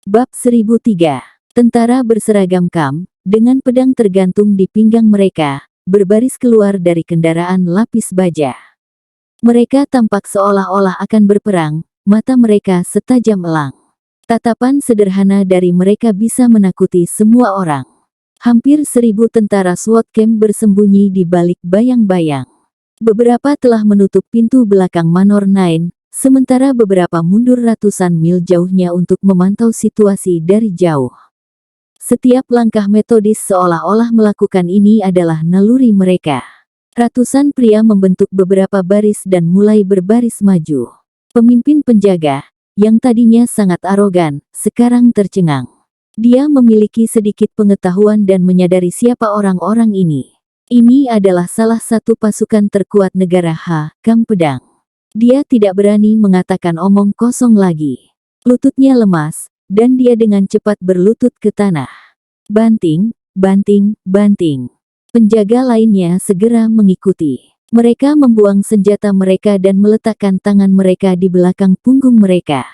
Bab 1003. Tentara berseragam KAM, dengan pedang tergantung di pinggang mereka, berbaris keluar dari kendaraan lapis baja. Mereka tampak seolah-olah akan berperang, mata mereka setajam elang. Tatapan sederhana dari mereka bisa menakuti semua orang. Hampir 1000 tentara SWAT camp bersembunyi di balik bayang-bayang. Beberapa telah menutup pintu belakang Manor 9, sementara beberapa mundur ratusan mil jauhnya untuk memantau situasi dari jauh. Setiap langkah metodis seolah-olah melakukan ini adalah naluri mereka. Ratusan pria membentuk beberapa baris dan mulai berbaris maju. Pemimpin penjaga, yang tadinya sangat arogan, sekarang tercengang. Dia memiliki sedikit pengetahuan dan menyadari siapa orang-orang ini. Ini adalah salah satu pasukan terkuat negara KAM Pedang. Dia tidak berani mengatakan omong kosong lagi. Lututnya lemas, dan dia dengan cepat berlutut ke tanah. Banting, banting, banting. Penjaga lainnya segera mengikuti. Mereka membuang senjata mereka dan meletakkan tangan mereka di belakang punggung mereka.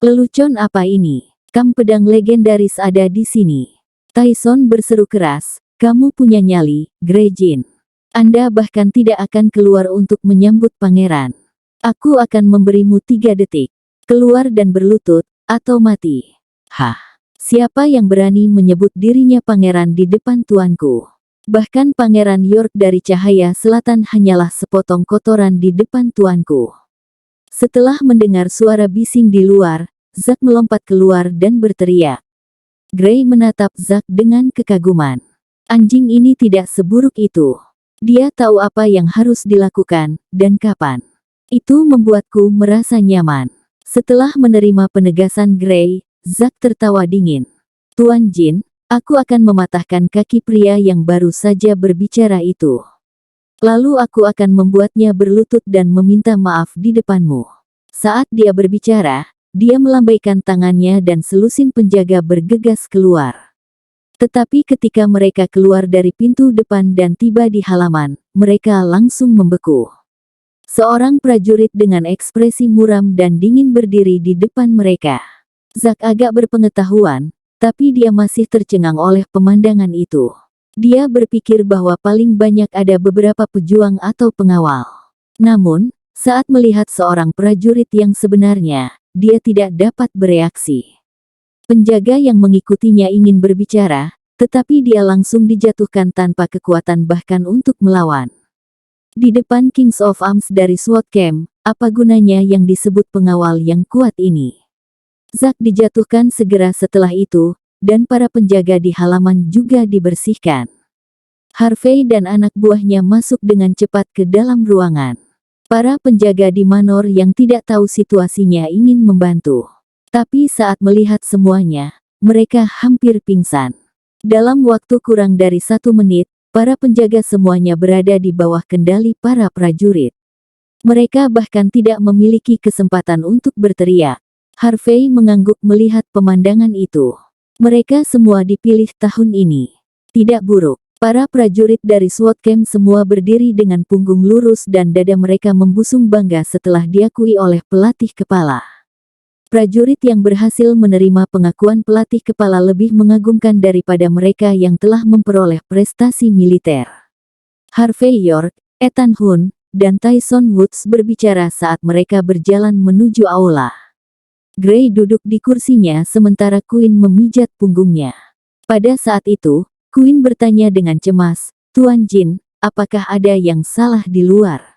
Lelucon apa ini? KAM Pedang legendaris ada di sini. Tyson berseru keras, kamu punya nyali, Grey Jin. Anda bahkan tidak akan keluar untuk menyambut pangeran. Aku akan memberimu 3 detik. Keluar dan berlutut, atau mati. Hah? Siapa yang berani menyebut dirinya pangeran di depan tuanku? Bahkan Pangeran York dari Cahaya Selatan hanyalah sepotong kotoran di depan tuanku. Setelah mendengar suara bising di luar, Zack melompat keluar dan berteriak. Grey menatap Zack dengan kekaguman. Anjing ini tidak seburuk itu. Dia tahu apa yang harus dilakukan, dan kapan. Itu membuatku merasa nyaman. Setelah menerima penegasan Grey, Zack tertawa dingin. Tuan Jin, aku akan mematahkan kaki pria yang baru saja berbicara itu. Lalu aku akan membuatnya berlutut dan meminta maaf di depanmu. Saat dia berbicara, dia melambaikan tangannya dan selusin penjaga bergegas keluar. Tetapi ketika mereka keluar dari pintu depan dan tiba di halaman, mereka langsung membeku. Seorang prajurit dengan ekspresi muram dan dingin berdiri di depan mereka. Zack agak berpengetahuan, tapi dia masih tercengang oleh pemandangan itu. Dia berpikir bahwa paling banyak ada beberapa pejuang atau pengawal. Namun, saat melihat seorang prajurit yang sebenarnya, dia tidak dapat bereaksi. Penjaga yang mengikutinya ingin berbicara, tetapi dia langsung dijatuhkan tanpa kekuatan bahkan untuk melawan. Di depan Kings of Arms dari SWAT camp, apa gunanya yang disebut pengawal yang kuat ini? Zack dijatuhkan segera setelah itu, dan para penjaga di halaman juga dibersihkan. Harvey dan anak buahnya masuk dengan cepat ke dalam ruangan. Para penjaga di Manor yang tidak tahu situasinya ingin membantu. Tapi saat melihat semuanya, mereka hampir pingsan. Dalam waktu kurang dari 1 menit, para penjaga semuanya berada di bawah kendali para prajurit. Mereka bahkan tidak memiliki kesempatan untuk berteriak. Harvey mengangguk melihat pemandangan itu. Mereka semua dipilih tahun ini. Tidak buruk. Para prajurit dari SWAT camp semua berdiri dengan punggung lurus dan dada mereka membusung bangga setelah diakui oleh pelatih kepala. Prajurit yang berhasil menerima pengakuan pelatih kepala lebih mengagumkan daripada mereka yang telah memperoleh prestasi militer. Harvey York, Ethan Hunt, dan Tyson Woods berbicara saat mereka berjalan menuju aula. Grey duduk di kursinya sementara Quinn memijat punggungnya. Pada saat itu, Quinn bertanya dengan cemas, Tuan Jin, apakah ada yang salah di luar?